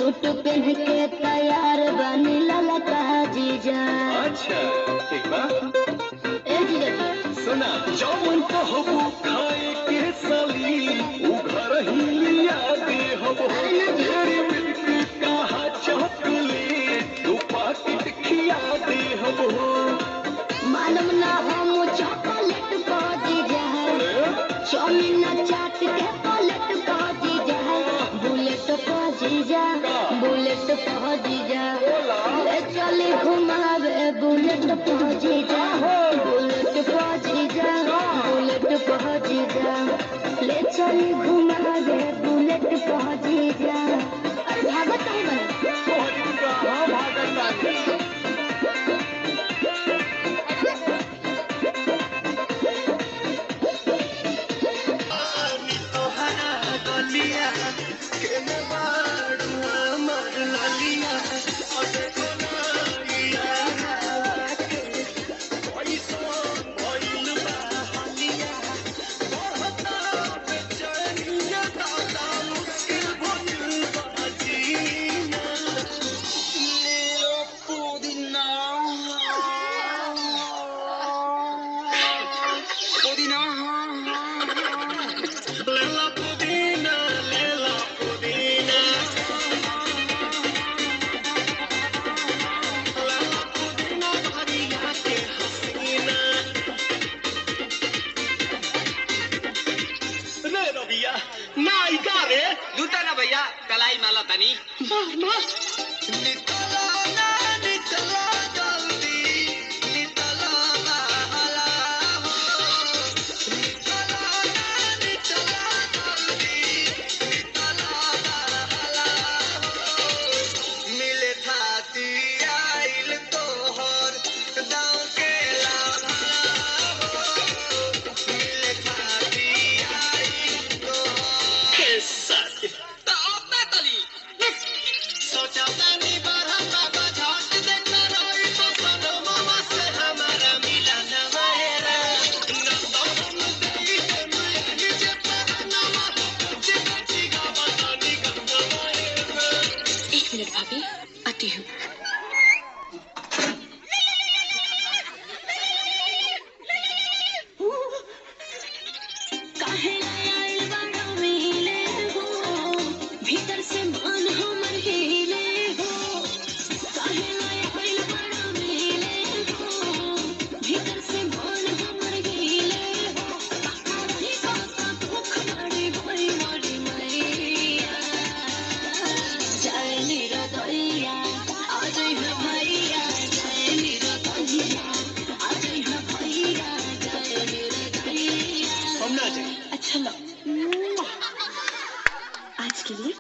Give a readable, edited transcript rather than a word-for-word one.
Suit पहन के तैयार बनी ललका जीजा। अच्छा ठीक बा। ए जीजा सुना जौन कहबू खाए के साली उ घर ही लिया दे हबो। तेरी मिलके कहा चॉकलेट तू पाकिट खिया दे हबो। मालूम ना हम चॉकलेट को जीजा चाउमीन चाट के पलट को जीजा बुलेट को जीजा बुलेट को जीजा ले चले घुमावे बुलेट को जीजा बुलेट को जीजा बुलेट को जीजा ले चले घुमावे बुलेट को जीजा। अरे भागत है मैं कहाँ भागत बानी? लूटा ना भैया कलाई माला तनी भाभी आती हूँ। भीतर से मन हमर हिले हो काहे लाया आइल बड़ा मिले हो भीतर से मन हमर हिले हो रही बात दुख बड़ी बड़ी बड़ी मैया जय निरदैया आज है भैया जय निरदैया आज है भैया जय निरदैया। हम ना जाए। अच्छा लो आज के लिए